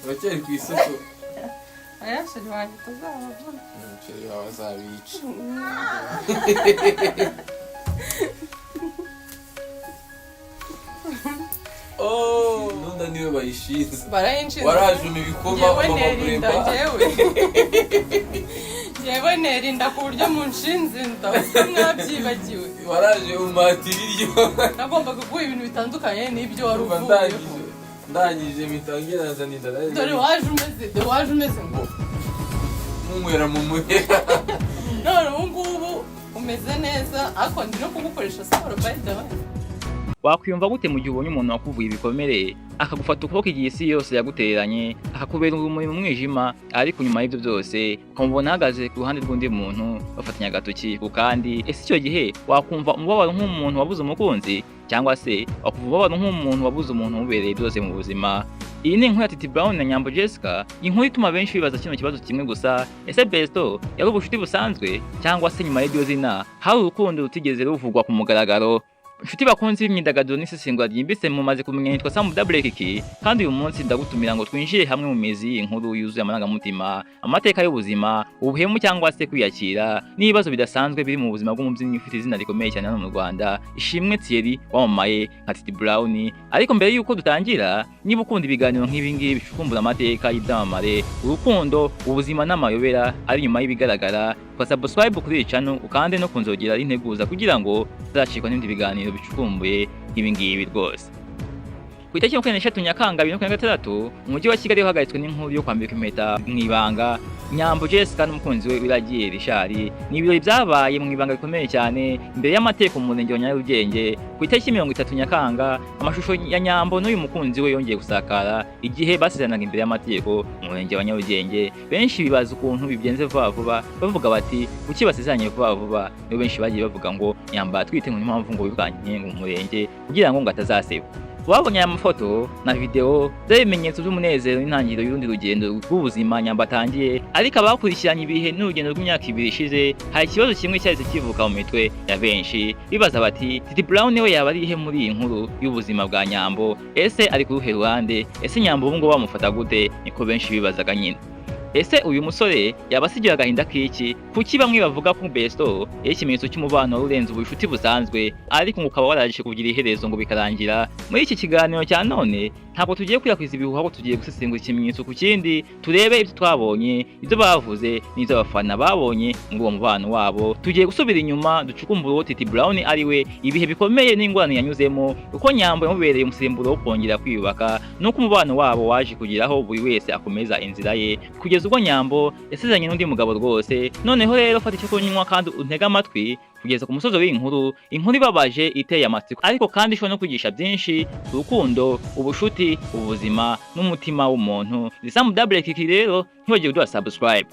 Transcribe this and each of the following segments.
Uracyari ku isoko. Aya sheri wanjye tuzabavuna. Sheri wawe azabica. Oh, nunda niwe bayishinze. Barayinshinze. Warajuma ibikoma nerinda jewe nerinda ku buryo munshinze ndabona mwabyibagiwe. Waraje umati biryo. Nagombaga kuguha ibintu bitandukanye n'ibyo wari uvuye. Ndangije mitangira nazanira rero. Dore waje umeze ngo mumwera mumuhera. None ngubu umeze neza ako ndi no kugukoresha siporo by the way. Wakwiyumva gute mu gihe ubonye umuntu wakuvuye ibikomere akagufata ukuboko igihe isi yose yaguteranye akakubera urumuri mu mwijima, ariko nyuma y'ibyo byose ukamubona ahagaze ku ruhande rw'undi muntu bafatanya agatoki ku kandi? Ese icyo gihe wakumva umubabaro nk'umuntu wabuze umukunzi, cyangwa se wakumva umubabaro nk'umuntu wabuze umuntu umubereye byose mu buzima? Iyi ni inkuru ya Titi Brown na Nyambo Jessica, inkuru ituma benshi bibaza kino kibazo kimwe gusa: ese besto yari ubucuti busanzwe, cyangwa se nyuma y'iryo zina hari urukundo rutigeze ruvugwa ku mugaragaro? Inshuti bakunzi b'imyidagaduro n'isesengura ryimbitse mumaze kumenya nitwa Sam Dabble kandi uyu munsi ndagutumira ngo twinjire hamwe mu mizi inkuru yuzuye amarangamutima, amateka y'ubuzima, ubuhemu cyangwa se kwiyakira n'ibibazo bidasanzwe biri mu buzima bw'umubyinnyi ufite izina rikomeye cyane hano mu Rwanda, Ishimwe Thierry wamamaye nka Titi Brown. Ariko mbere y'uko dutangira, niba ukunda ibiganiro nk'ibi ngibi bicukumbura amateka y'ibyamamare, urukundo, ubuzima n'amayobera ari nyuma y'ibigaragara, subscribe kuri iyi channel ukande no kunzogera integuza kugira ngo uzacikwa n'ibindi biganiro bicukumbuye nk'ibi ngibi rwose. Ku itariki ya 23 Nyakanga 2026 umujyi wa Kigali wahagaritswe n'inkuru yo kwambika impeta mw'ibanga Nyambo Jessica n'umukunzi we Iragiye Rishari. Ni ibirori byabaye mu ibanga rikomeye cyane imbere y'amateka mu murenge wa Nyarugenge. Ku itariki 30 Nyakanga amashusho ya Nyambo n'uyu mukunzi we yongeye gusakara igihe basezeranaga imbere y'amategeko mu murenge wa Nyarugenge. Benshi bibaza ukuntu bigenze vuba vuba, bavuga bati kuki basezeranye vuba vuba? Niyo benshi bagiye bavuga ngo Nyamba twite ngo impamvu ngo bibwanye mu murenge kugira ngo atazaseba. Wabonye aya mafoto na video z'ibimenyetso by'umunezero n'intangiriro y'urundi rugendo rw'ubuzima Nyamba atangiye, ariko abakurikiranye ibihe n'urugendo rw'imyaka 2 ishize hari ikibazo kimwe cyahise kivuka mu mitwe ya benshi, bibaza bati Titi Brown we yaba ari ihe muri iyi nkuru y'ubuzima bwa Nyambo? Ese ari ku ruhe ruhande? Ese Nyambo ubu ngo bamufata gute? Niko benshi bibazaga nyine. Ese uyu musore yaba asigiwe agahinda k'iki? Kuki bamwe bavuga ko besto ikimenyetso cy'umubano urenze ubushuti busanzwe, ariko ngo ukaba waraje kugira iherezo ngo bikarangira? Muri iki kiganiro cya none ntabwo tugiye kwiyakwiza ibihuha, ahubwo tugiye gusesengura ikimenyetso ku kindi, turebe ibyo twabonye, ibyo bavuze n'ibyo abafana babonye muri uwo mubano wabo. Tugiye gusubira inyuma ducukumbura uwo Titi Brown ari we, ibihe bikomeye n'ingorane yanyuzemo, uko Nyambo yamubereye umusemburo wo kongera kwiyubaka, nuko umubano wabo waje kugeraho buri wese akomeza inzira ye kugeza ubwo Nyambo yasezeranye n'undi mugabo rwose. Noneho rero fata icyo kunywa kandi untega amatwi kugeza ku musozo w'inkuru, inkuru ibabaje iteye amatsiko, ariko kandi ishobora no kwigisha byinshi: urukundo, ubushuti, ubuzima n'umutima w'umuntu. Sam Dabble rero ntibagiwe kuduha subscribe.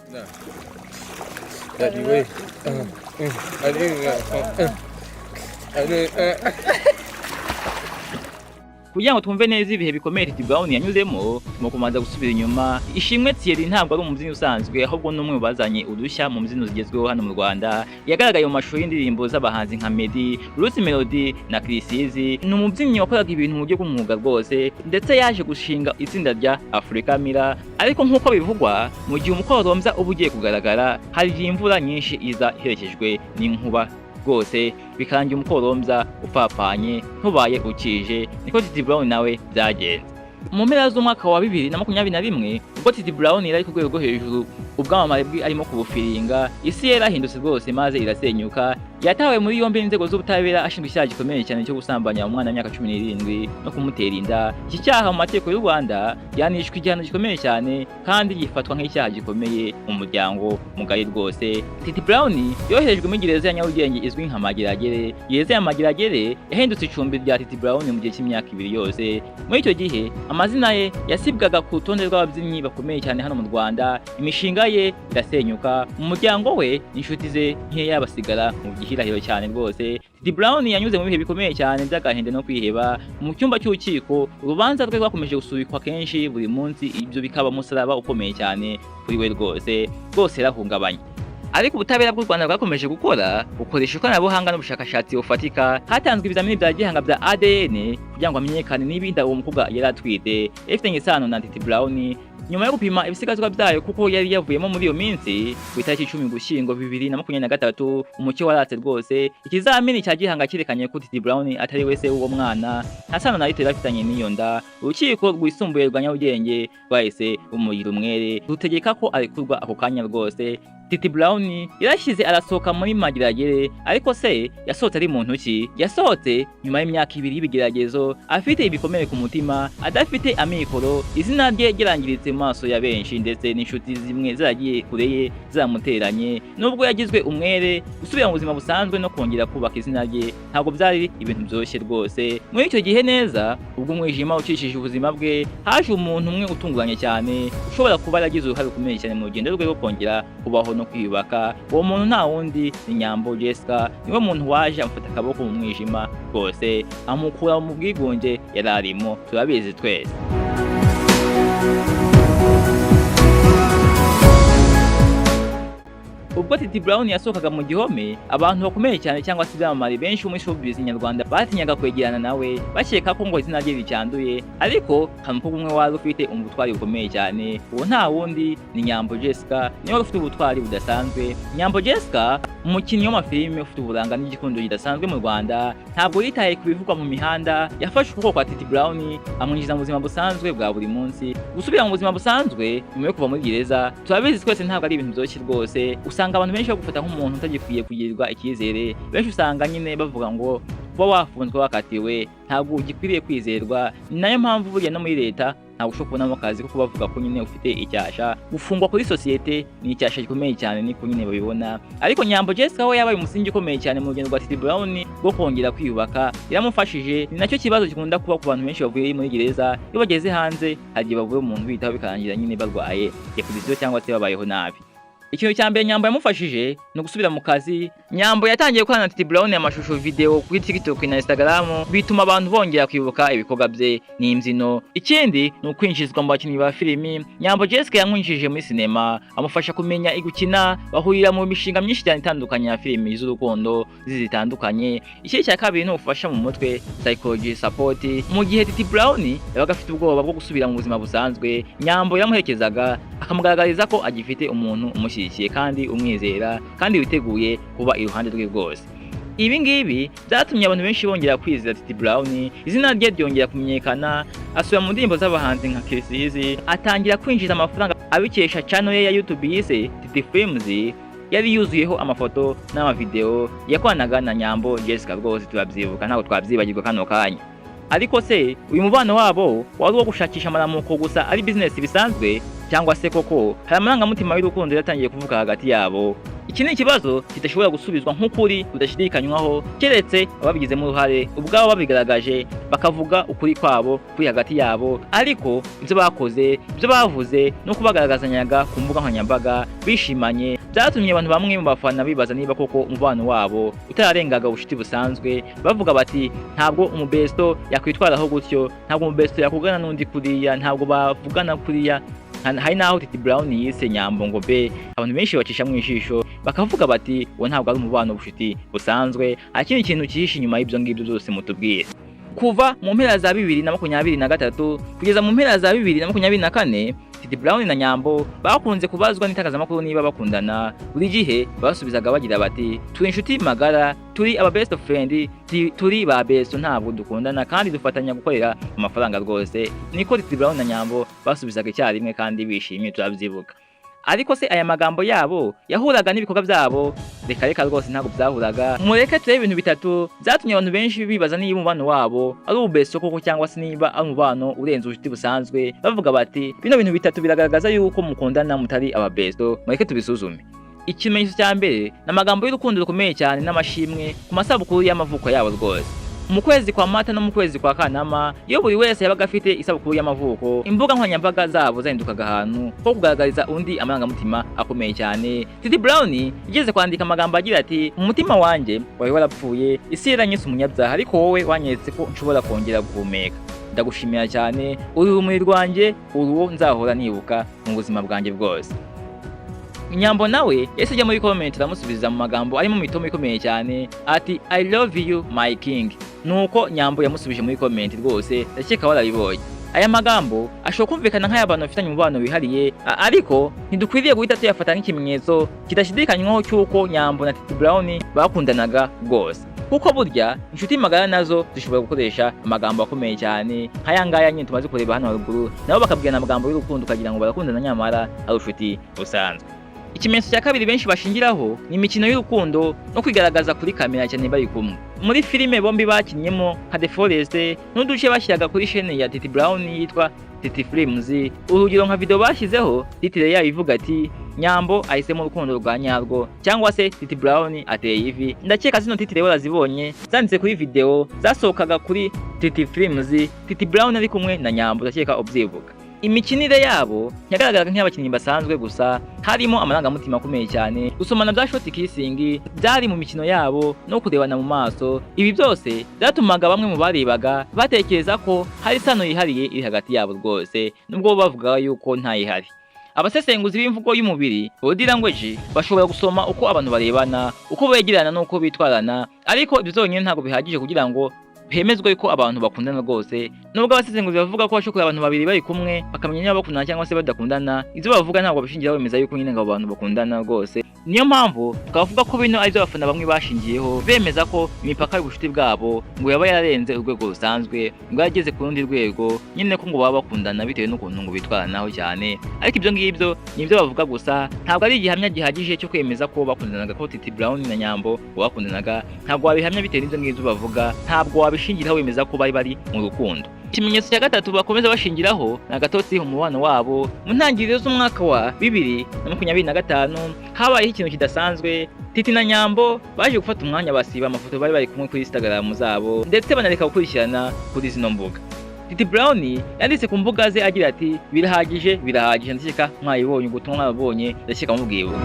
Kugira ngo twumve neza ibihe bikomeye Titi Brown yanyuzemo, mu kumanza gusubira inyuma, Ishimwe Thierry ntabwo ari umubyinnyi usanzwe, ahubwo n'umwe mu bazanye udushya mu mbyino zigezweho hano mu Rwanda. Yagaragaye mu mashusho y'indirimbo z'abahanzi nka Meddy, Bruce Melody na Chrisizi. Ni umubyinnyi wakoraga ibintu mu buryo bw'umwuga rwose, ndetse yaje gushinga itsinda rya Africa Mira. Ariko nk'uko bivugwa, mu gihe umukorombya uba ugiye kugaragara, hari igihe imvura nyinshi iza iherekejwe n'inkuba rwose, bikarangira umukorombya upfapanye ntubaye ukije. Niko Titi Brown nawe byagenze. Mu mpera z'umwaka wa 2021 ubwo Titi Brown yari ku rwego rwo hejuru, ubwamamare bwe arimo kubufiringa, isi yarahindutse rwose maze irasenyuka. Yatawe muri yombi n'inzego z'ubutabera ashinjwa icyaha gikomeye cyane cyo gusambanya umwana w'imyaka 17 no kumutera inda. Iki cyaha mu mategeko y'u Rwanda yanishwe igihano gikomeye cyane kandi gifatwa nk'icyaha gikomeye mu muryango mugari rwose. Titi Brown yoherejwe muri gereza ya Nyarugenge izwi nka Mageragere. Gereza ya Mageragere yahindutse icumbi rya Titi Brown mu gihe cy'imyaka 2 yose. Muri icyo gihe amazina ye yasibwaga ku rutonde rw'ababyinnyi bakomeye cyane hano mu Rwanda. Imishinga ye irasenyuka, mu muryango we inshuti ze nkeya basigara mu gihirahiro cyane rwose. Titi Brown yanyuze mu bihe bikomeye cyane by'agahinda no kwiheba. Mu cyumba cy'urukiko urubanza rwe rwakomeje gusubikwa kenshi buri munsi, ibyo bikaba umusaraba ukomeye cyane kuri we rwose yarahungabanye. ariko ubutabera bw'u Rwanda bwakomeje gukora bukoresha ikoranabuhanga n'ubushakashatsi bufatika. Hatanzwe ibizamini bya gihanga bya ADN kugira ngo hamenyekane niba uwo mukobwa yari atwite ifitanye isano na Titi Brown, nyuma yo gupima ibisigazwa byayo kuko yari yavuyemo muri iyo minsi ku itariki 10 Ugushyingo 2023. Umucyo waratse rwose, ikizamini cya gihanga kirekanye ko Titi Brown atari wese uwo mwana nta sano na Titi afitanye n'iyo nda. Urukiko rwisumbuye rwa Nyarugenge rwahise rumugira umwere rutegeka ko arekurwa ako kanya rwose. Titi Brown yarashyize arasohoka muri mageragere, ariko se yasohotse ari muntu ki? Yasohotse nyuma y'imyaka 2 y'ibigeragezo, afite ibikomere ku mutima, adafite amikoro, izina rye ryarangiritse mu maso ya benshi ndetse n'inshuti zimwe zaragiye kureye zamuteranye. Nubwo yagizwe umwere, gusubira mu buzima busanzwe no kongera kubaka izina rye ntabwo byari ibintu byoroshye rwose. Muri icyo gihe neza, ubwo umwijima ucishije ubuzima bwe, haje umuntu umwe utunguranye cyane ushobora kuba yaragize uruhare rukomeye cyane mu rugendo rwe rwo kongera kubaho no kwiyubaka. Uwo muntu nta wundi ni Nyambo Jessica, niwe muntu waje amufata akaboko mu mwijima rwose amukura mu bwigunge yari arimo, turabizi twese. Ubwo Titi Brown yasohokaga mu gihome, abantu bakomeye cyane cyangwa se ibyamamare benshi muri showbiz nyarwanda batinyaga kwegerana nawe bakeka ko ngo izina rye ricyanduye, ariko umukobwa umwe wari ufite ubutwari bukomeye cyane. Uwo nta wundi ni Nyambo Jessica, niwe ufite ubutwari budasanzwe. Nyambo Jessica, umukinnyi w'amafilime ufite uburanga n'igikundo kidasanzwe mu Rwanda, ntabwo yitaye ku bivugwa mu mihanda. Yafashe ukuboko kwa Titi Brown amwinjiza mu buzima busanzwe bwa buri munsi. Gusubira mu buzima busanzwe nyuma yo kuva muri gereza, turabizi twese ntabwo ari ibintu byoroshye rwose. Usanga abantu benshi bagufata nk'umuntu utagikwiye kugirirwa icyizere. Benshi usanga nyine bavuga ngo kuba wafunzwe wakatiwe ntabwo ugikwiriye kwizerwa. Ni nayo mpamvu burya no muri leta ntabwo ushobora kubonamo akazi kuko bavuga ko nyine ufite icyasha. Gufungwa kuri sosiyete ni icyasha gikomeye cyane, niko nyine babibona. Ariko Nyambo Jessica we yabaye umusingi ukomeye cyane mu rugendo rwa Titi Brown rwo kongera kwiyubaka. Yaramufashije. Ni nacyo kibazo gikunda kuba ku bantu benshi bavuye muri gereza, iyo bageze hanze hagiye bavuye umuntu bitaho bikarangira nyine barwaye depression cyangwa se babayeho nabi. Ikintu cya mbere Nyambo yamufashije no gusubira mu kazi. Nyambo yatangiye gukorana na Titi Brown amashusho video kuri TikTok na Instagram, bituma abantu bongera kwibuka ibikorwa bye n'imbyino. Ikindi ni ukwinjizwa mu bakinnyi ba filimi. Nyambo Jessica yamwinjije muri sinema, amufasha kumenya igukina, bahurira mu mishinga myinshi cyane itandukanye ya filimi z'urukundo zitandukanye. Ikindi cya kabiri ni ubufasha mu mutwe, psychology support. Mu gihe Titi Brown yabaga afite ubwoba bwo gusubira mu buzima busanzwe, Nyambo yamuherekezaga akamugaragariza ko agifite umuntu umushyigikiye kandi umwizera kandi witeguye kuba iruhande rwe rwose. Ibi ngibi byatumye abantu benshi bongera kwizera Titi Brown, izina rye ryongera kumenyekana, asubira mu ndirimbo z'abahanzi nka Kirisizi, atangira kwinjiza amafaranga abikesha channel ye ya YouTube yise Titi Films, yari yuzuyeho amafoto n'amavideo yakoranaga na Nyambo Jessica rwose turabyibuka, ntabwo twabyibagirwa kano kanya. Ariko se uyu mubano wabo wari uwo gushakisha amaramuko gusa ari business bisanzwe, cyangwa se koko hari amarangamutima y'urukundo yatangiye kuvuga hagati yabo? Iki ni ikibazo kidashobora gusubizwa nk'ukuri kudashidikanywaho, keretse ababigizemo uruhare ubwabo babigaragaje bakavuga ukuri kwabo kuri hagati yabo. Ariko ibyo bakoze, ibyo bavuze no kubagaragazanyaga ku mbuga nkoranyambaga bishimanye, byatumye abantu bamwe mu bafana bibaza niba koko umubano wabo utararengaga ubucuti busanzwe. Bavuga bati ntabwo umubesto yakwitwaraho gutyo, ntabwo umubesto yakugana n'undi kuriya, ntabwo bavugana kuriya. Hari naho Titi Brown yise Nyambo ngo be, abantu benshi bacisha mu ijisho bakavuga bati uwo ntabwo ari umubano w'ubucuti busanzwe. Hari ikindi kintu cyihishe inyuma y'ibyo ngibyo byose mutubwire. Kuva mu mpera za 2023 kugeza mu mpera za 2024, Titi Brown na Nyambo bakunze kubazwa n'itangazamakuru niba bakundana. Buri gihe basubizaga bagira bati turi inshuti magara, turi aba best friend, turi ba besto, ntabwo dukundana kandi dufatanya gukorera amafaranga rwose. Niko Titi Brown na Nyambo basubizaga icyarimwe kandi bishimye, turabyibuka. Ariko se aya magambo yabo yahuraga n'ibikorwa byabo? Reka rwose ntabwo byahuraga. Mureke turebe ibintu bitatu byatumye abantu benshi bibaza niba umubano wabo ari ububesto koko cyangwa se niba ari umubano urenze ubucuti busanzwe. Bavuga bati bino bintu bitatu biragaragaza yuko mukundana mutari ababesto. Mureke tubisuzume. Ikimenyetso cya mbere n'amagambo y'urukundo rukomeye cyane n'amashimwe ku masabukuru y'amavuko yabo rwose. Mu kwezi kwa Mata no mu kwezi kwa Kanama, iyo buri wese yabaga afite isabukuru y'amavuko, imbuga nkoranyambaga zabo zahindukaga ahantu ko kugaragariza undi amarangamutima akomeye cyane. Titi Brown igeze kwandika amagambo agira ati umutima wanjye wari warapfuye, isi yaranyise umunyabyaha, ariko wowe wanyeretse ko nshobora kongera guhumeka. Ndagushimira cyane, uri urumuri rwanjye, uruwo nzahora nibuka mu buzima bwanjye bwose. Nyambo nawe yese ajya muri comment aramusubiza mu magambo arimo mitomo ikomeye cyane ati I love you my king. Nuko Nyambo yamusubije muri comment rwose ndakeka warabibonye. Aya magambo ashobora kumvikana nk'ay'abantu bafitanye umubano wihariye, ariko ntidukwiriye guhita tuyafata nk'ikimenyetso kidashidikanywaho cy'uko Nyambo na Titi Brown bakundanaga rwose, kuko burya inshuti magara nazo zishobora gukoresha amagambo akomeye cyane nk'aya ngaya nyine tumaze kureba hano haruguru, nabo bakabwirana amagambo y'urukundo ukagira ngo barakundana nyamara ari inshuti busanzwe. Ikimenyetso cya kabiri benshi bashingiraho ni imikino y'urukundo no kwigaragaza kuri kamera cyane bari kumwe. Muri filime bombi bakinnyemo nka The Forest n'uduce bashyiraga kuri chaîne ya Titi Brown yitwa Titi Films, urugero nka video bashyizeho titire yayo ivuga ati Nyambo ahisemo urukundo rwa nyarwo cyangwa se Titi Brown ateye ivi. Ndakeka zino titire warazibonye zanditse kuri video zasohokaga kuri Titi Films, Titi Brown ari kumwe na Nyambo, ndakeka ubyivuga. Imikinire yabo yagaragaraga nk'abakinnyi basanzwe, gusa harimo amarangamutima akomeye cyane. Gusomana bya short kissing byari mu mikino yabo no kurebana mu maso. Ibi byose byatumaga bamwe mu barebaga batekereza ko hari isano yihariye iri hagati yabo rwose, nubwo bavuga yuko ntayihari. Abasesenguzi b'imvugo y'umubiri body language bashobora gusoma uko abantu barebana, uko begerana n'uko bitwarana, ariko ibyo byonyine ntabwo bihagije kugira ngo hemezwe yuko abantu bakundana rwose. Nubwo abasesenguzi bavuga ko bashobora abantu babiri bari kumwe bakamenya niba bakundana cyangwa se badakundana, ibyo bavuga ntabwo babishingiraho bemeza yuko nyine ngo abantu bakundana rwose. Niyo mpamvu twavuga ko bino ari byo abafana bamwe bashingiyeho bemeza ko imipaka y'ubucuti bwabo ngo yaba yararenze urwego rusanzwe, ngo yageze ku rundi rwego, nyine ko ngo baba bakundana bitewe n'ukuntu ngo bitwaranaho cyane. Ariko ibyo ngibyo ni ibyo bavuga gusa, ntabwo ari igihamya gihagije cyo kwemeza ko bakundanaga, ko Titi Brown na Nyambo bakundanaga. Ntabwo wabihamya bitewe n'ibyo ngibyo bavuga, ntabwo wabishingiraho wemeza ko bari mu rukundo. Ikimenyetso cya gatatu bakomeza bashingiraho ni agatotsi mu mubano wabo. Mu ntangiriro z'umwaka wa 2025 habayeho ikintu kidasanzwe. Titi na Nyambo baje gufata umwanya basiba amafoto bari kumwe kuri Instagram zabo, ndetse banareka gukurikirana kuri zino mbuga. Titi Brown yanditse ku mbuga ze agira ati birahagije, ndakeka mwayibonye, ubutumwa mwabonye, ndakeka mubwibuka.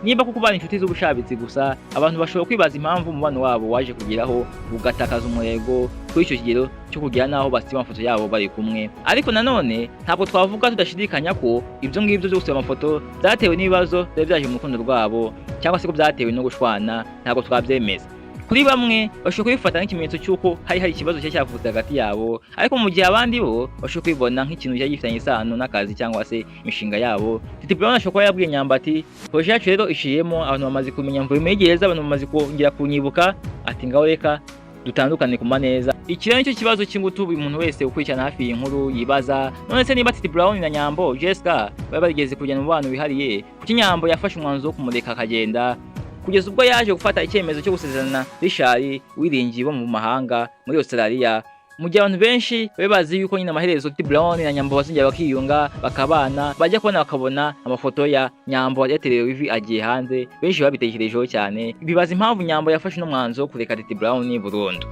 Niba kuko bari inshuti z'ubushabitsi gusa, abantu bashobora kwibaza impamvu umubano wabo waje kugeraho ugatakaza umurego kuri icyo kigero cyo kugira naho basiba amafoto yabo bari kumwe. Ariko nanone ntabwo twavuga tudashidikanya ko ibyo ngibyo byo gusiba amafoto byatewe n'ibibazo byari byaje mu rukundo rwabo, cyangwa se ko byatewe no gushwana. Ntabwo twabyemeza. Kuri bamwe bashobora kubifata nk'ikimenyetso cy'uko hari ikibazo cyavutse hagati yabo, ariko mu gihe abandi bo bashobora kwibona nk'ikintu cyagifitanye isano n'akazi cyangwa se imishinga yabo. Titi Brown ashobora kuba yabwiye Nyambo ati projet yacu rero ishiyemo, abantu bamaze kumenya mvuye muri gereza, abantu bamaze kongera kunyibuka, ati ngaho reka dutandukane ku maneza. Iki rero nicyo kibazo cy'ingutu buri muntu wese ukurikirana hafi y'inkuru yibaza, none se niba Titi Brown na Nyambo Jessica bari barigeze kujya mu bantu bihariye, kuki Nyambo yafashe umwanzuro wo kumureka akagenda, kugeza ubwo yaje gufata icyemezo cyo gusezerana Richard wiringiye bo mu mahanga muri Australia. Mu gihe abantu benshi bazi yuko nyine amaherezo Titi Brown na Nyambo bazongera bakiyunga bakabana, bajya kubona bakabona amafoto ya Nyambo yaterewe ivi agiye hanze, benshi babitekerejeho cyane, bibaza impamvu Nyambo yafashe no mwanzo kureka Titi Brown burundu.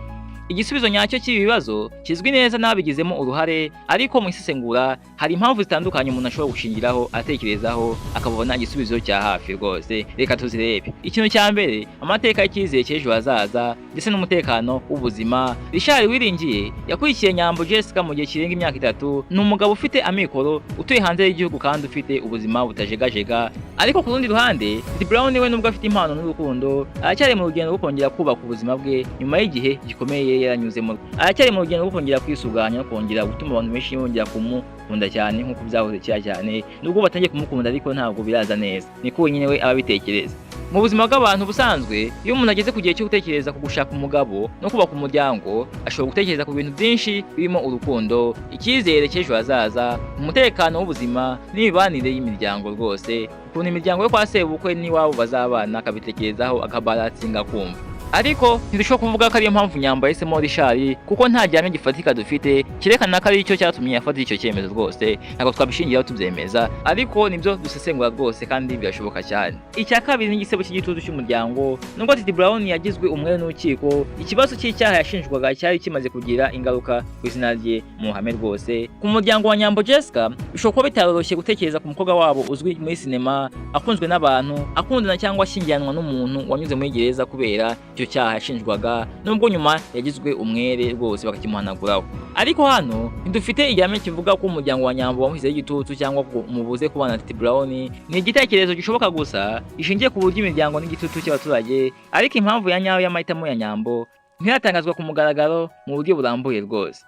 Igisubizo nyacyo cy'ibi bibazo kizwi neza n'abigizemo uruhare, ariko mu isesengura hari impamvu zitandukanye umuntu ashobora gushingiraho atekerezaho akabona igisubizo cya hafi rwose. Reka tuzirebe. Ikintu cya mbere, amateka y'icyizere cy'ejo hazaza ndetse n'umutekano w'ubuzima. Richard wiringiye yakurikiye Nyambo Jessica mu gihe kirenga imyaka 3. Ni umugabo ufite amikoro, utuye hanze y'igihugu kandi ufite ubuzima butajegajega. Ariko ku rundi ruhande, Titi Brown we nubwo afite impano n'urukundo, aracyari mu rugendo rwo kongera kubaka ubuzima bwe nyuma y'igihe gikomeye yaranyuzemo. Aracyari mu rugendo rwo kongera kwisuganya no kongera gutuma abantu benshi bongera kumukunda cyane nk'uko byahoze cyane. Nubwo batangiye kumukunda ariko ntabwo biraza neza, niko nyine we ababitekereza. Mu buzima bw'abantu busanzwe, iyo umuntu ageze ku gihe cyo gutekereza ku gushaka umugabo no kubaka umuryango, ashobora gutekereza ku bintu byinshi birimo urukundo, icyizere cy'ejo hazaza, umutekano w'ubuzima n'imibanire y'imiryango rwose. Ukuntu imiryango yo kwa sebukwe n'iwabo bazabana akabitekerezaho, akabaratsinga kumva. Ariko ntidushobora kuvuga ko ariyo mpamvu Nyambo yahisemo Richard, kuko nta gihamya gifatika dufite cyerekana ko ari cyo cyatumye afata icyo cyemezo rwose. Ntabwo twabishingiraho tubyemeza, ariko nibyo dusesengura rwose kandi birashoboka cyane. Icya kabiri ni igisebo cy'igitutu cy'umuryango. Nubwo Titi Brown yagizwe umwere n'urukiko, ikibazo cy'icyaha yashinjwaga cyari kimaze kugira ingaruka ku izina rye mu ruhame rwose. Ku muryango wa Nyambo Jessica bishobora kuba bitaroroshye gutekereza ku mukobwa wabo uzwi muri sinema, akunzwe n'abantu, akundana cyangwa ashyingiranwa n'umuntu wanyuze muri gereza kubera icyo cyaha yashinjwaga nubwo nyuma yagizwe umwere rwose bakakimuhanaguraho. Ariko hano ntidufite igihame kivuga ko umuryango wa Nyambo wamushyizeho igitutu cyangwa ko umubuze kubana na Titi Brown. Ni igitekerezo gishoboka gusa gishingiye ku buryo imiryango n'igitutu cy'abaturage, ariko impamvu ya nyayo y'amahitamo ya Nyambo ntiratangazwa ku mugaragaro mu buryo burambuye rwose.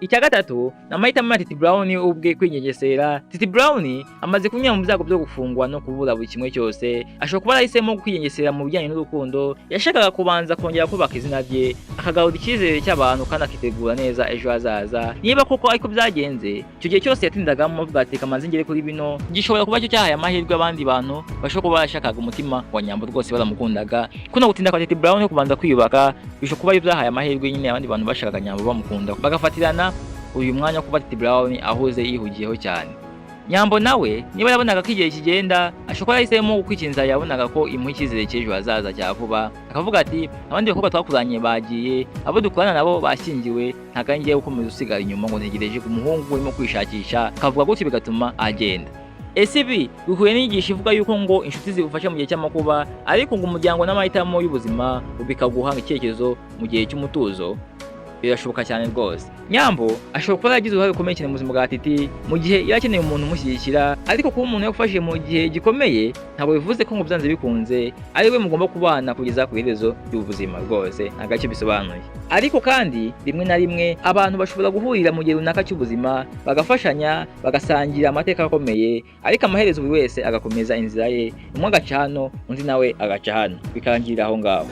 Icya gatatu ni amahitamo ya Titi Brown ubwe kwinyegesera. Titi Brown amaze kunyura mu byago byo gufungwa no kubura buri kimwe cyose, ashobora kuba yarahisemo kwinyegesera mu bijyanye n'urukundo. Yashakaga kubanza kongera kubaka izina rye, akagarura icyizere cy'abantu kandi akitegura neza ejo hazaza. Niba koko ariko byagenze, icyo gihe cyose yatindagamo avuga ati kamanzi ngere kuri bino, gishobora kuba cyo cyahaye amahirwe abandi bantu bashobora kuba barashakaga umutima wa Nyambo rwose baramukundaga. Kuno gutinda kwa Titi Brown kubanza kwiyubaka bishobora kuba byahaye amahirwe nyine abandi bantu bashakaga Nyambo bamukunda, bagafatirana uyu mwanya kuba Titi Brown ahuze yihugiyeho cyane. Nyambo nawe niba yabonaga ko igihe kigenda, ashobora yahisemo kwikinza, yabonaga ko imuha icyizere cy'ejo hazaza cya vuba, akavuga ati abandi bakobwa twakuranye bagiye, abo dukorana nabo bashyingiwe, ntabwo ari ngiye gukomeza usigara inyuma ngo ntegereje umuhungu urimo kwishakisha. Akavuga gutyo bigatuma agenda. Ese ibi bihuye n'inyigisho ivuga yuko ngo inshuti zigufasha mu gihe cy'amakuba, ariko ngo umuryango n'amahitamo y'ubuzima bikaguha icyerekezo mu gihe cy'umutuzo? Birashoboka cyane rwose. Nyambo ashobora kuba yaragize uruhare rukomeye cyane mu buzima bwa Titi mu gihe yarakeneye umuntu umushyigikira, ariko kuba umuntu yagufashije mu gihe gikomeye ntabwo bivuze ko ngo byanze bikunze ari we mugomba kubana kugeza ku iherezo ry'ubuzima rwose, nta gacyo bisobanuye. Ariko kandi rimwe na rimwe abantu bashobora guhurira mu gihe runaka cy'ubuzima, bagafashanya, bagasangira amateka akomeye, ariko amaherezo buri wese agakomeza inzira ye, umwe agaca hano undi nawe agaca hano, bikarangirira aho ngaho.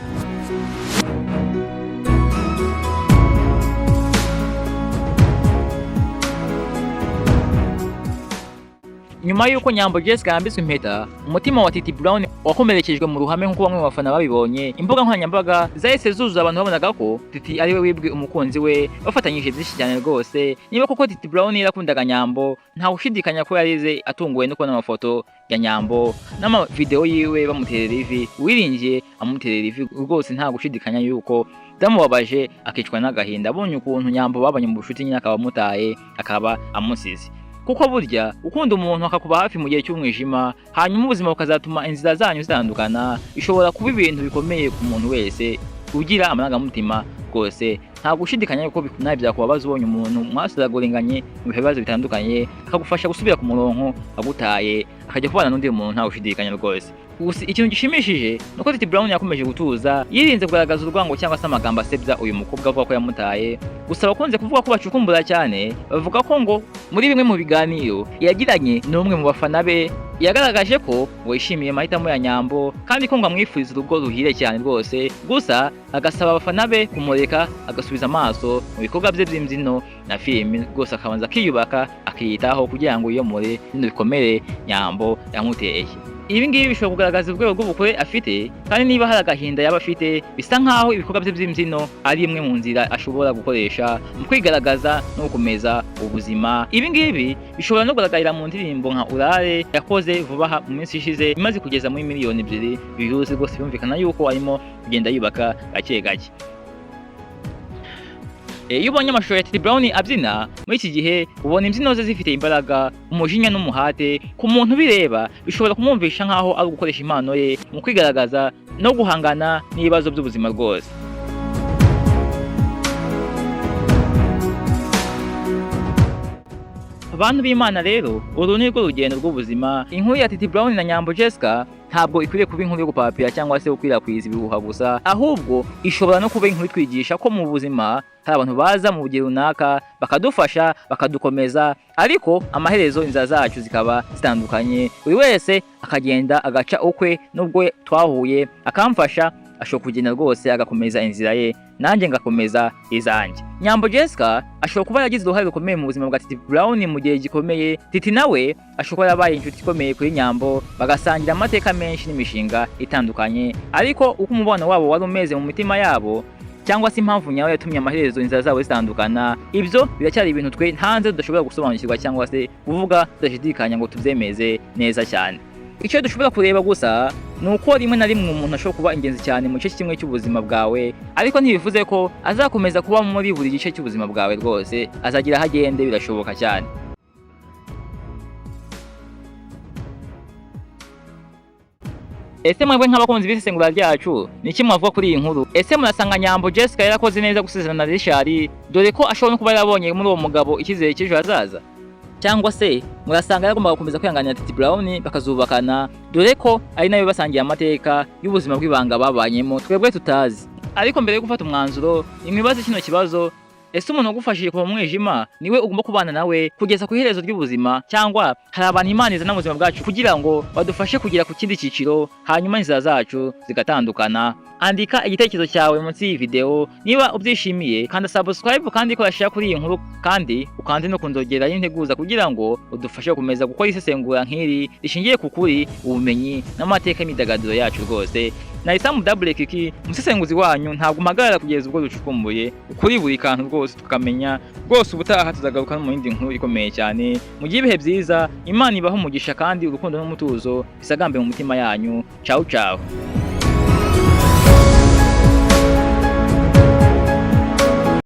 Nyuma yuko Nyambo Jessica yambitswe impeta, umutima wa Titi Brown wakomerekejwe mu ruhame nk'uko bamwe mu bafana babibonye. Imbuga nkoranyambaga zahise zuzuza abantu babonaga ko Titi ari we wibwe umukunzi we, bafatanyije byinshi cyane rwose. Niba koko Titi Brown yarakundaga Nyambo, nta ushidikanya ko yarize atunguwe no kubona amafoto ya Nyambo n'amavideo yiwe bamuterera ivi, wiringiye amuterera ivi rwose, nta gushidikanya yuko byamubabaje akicwa n'agahinda abonye ukuntu Nyambo babanye mu bushuti nyine akaba amutaye, akaba amusize. Kuko burya ukunda umuntu akakuba hafi mu gihe cy'umwijima, hanyuma ubuzima bukazatuma inzira zanyu zitandukana, bishobora kuba ibintu bikomeye ku muntu wese ugira amarangamutima rwose. Nta gushidikanya yuko nawe byakubabaza ubonye umuntu mwasiragurenganye mu bibazo bitandukanye, akagufasha gusubira ku murongo agutaye, akajya kubana n'undi muntu, nta gushidikanya rwose. Gusa ikintu gishimishije nuko Titi Brown yakomeje gutuza, yirinze kugaragaza urwango cyangwa se amagambo asebya uyu mukobwa avuga ko yamutaye. Gusa bakunze kuvuga ko bacukumbura cyane, bavuga ko ngo muri bimwe mu biganiro yagiranye n'umwe mu bafana be, yagaragaje ko ngo yishimiye amahitamo ya Nyambo kandi ko ngo amwifuriza urugo ruhire cyane rwose. Gusa agasaba abafana be kumureka agasubiza amaso mu bikorwa bye by'imbyino na filimi rwose, akabanza akiyubaka akiyitaho kugira ngo yiyomore bino bikomere Nyambo yamuteye. Ibi ngibi bishobora kugaragaza urwego rw'ubukwe afite, kandi niba hari agahinda yaba afite, bisa nkaho ibikorwa bye by'imbyino ari imwe mu nzira ashobora gukoresha mu kwigaragaza no gukomeza ubuzima. Ibi ngibi bishobora no kugaragarira mu ndirimbo nka Urare yakoze vuba aha mu minsi ishize, imaze kugeza muri miliyoni 2 views rwose, byumvikana yuko arimo kugenda yubaka gake gake. Iyo ubonye amashusho ya Titi Brown abyina muri iki gihe, ubona imbyino ze zifite imbaraga, umujinya n'umuhate. Ku muntu bireba bishobora kumwumvisha nkaho ari gukoresha impano ye mu kwigaragaza no guhangana n'ibibazo by'ubuzima rwose. Abantu b'Imana rero, uru ni rwo rugendo rw'ubuzima. Inkuru ya Titi Brown na Nyambo Jessica ntabwo ikwiriye kuba inkuru yo gupapira cyangwa se gukwirakwiza ibihuha gusa, ahubwo ishobora no kuba inkuru twigisha ko mu buzima hari abantu baza mu gihe runaka bakadufasha, bakadukomeza, ariko amaherezo inzira zacu zikaba zitandukanye. Buri wese akagenda agaca ukwe, nubwo twahuye akamfasha ashobora kugenda rwose agakomeza inzira ye, nanjye ngakomeza izanjye. Nyambo Jessica ashobora kuba yagize uruhare rukomeye mu buzima bwa Titi Brown mu gihe gikomeye. Titi nawe ashobora kuba yabaye inshuti ikomeye kuri Nyambo, bagasangira amateka menshi n'imishinga itandukanye, ariko uko umubano wabo wari umeze mu mitima yabo cyangwa se impamvu nyawe yatumye amaherezo inzira zabo zitandukana, ibyo biracyari ibintu twe hanze tudashobora gusobanukirwa cyangwa se kuvuga tudashidikanya ngo tubyemeze neza cyane. Icyo dushobora kureba gusa ni uko rimwe na rimwe umuntu ashobora kuba ingenzi cyane mu gice kimwe cy'ubuzima bwawe, ariko ntibivuze ko azakomeza kuba muri buri gice cy'ubuzima bwawe rwose, azagira aho agende, birashoboka cyane. Ese mwebwe nk'abakunzi b'isesengura ryacu niki mwavuga kuri iyi nkuru? Ese murasanga Nyambo Jessica yarakoze neza gusezerana na Richard dore ko ashobora no kuba yarabonye muri uwo mugabo icyizere cy'ejo hazaza? Cyangwa se murasanga yagombaga gukomeza kwihanganira Titi Brown bakazubakana dore ko ari nayo basangiye amateka y'ubuzima bw'ibanga babanyemo twebwe tutazi? Ariko mbere yo gufata umwanzuro imwibaze kino kibazo, ese umuntu ugufashije kuva mu mwijima niwe ugomba kubana nawe kugeza ku iherezo ry'ubuzima, cyangwa hari abantu Imana izana mu buzima bwacu kugira ngo badufashe kugera ku kindi cyiciro hanyuma inzira zacu zigatandukana? Andika igitekerezo cyawe munsi y'iyi video niba ubyishimiye, kanda subscribe kandi kora share kuri iyi nkuru kandi ukande no kunzogera y'integuza kugira ngo udufashe gukomeza gukora isesengura nk'iri rishingiye ku kuri, ubumenyi n'amateka y'imyidagaduro yacu rwose. Na Sam Dabble kiki umusesenguzi wanyu, ntabwo mpagarara kugeza ubwo ducukumbuye ukuri buri kantu rwose tukamenya rwose. Ubutaha tuzagaruka no mu yindi nkuru ikomeye cyane. Mu gihe ibihe byiza, Imana ibaho umugisha kandi urukundo n'umutuzo bisagambe mu mutima yanyu. Ciao ciao.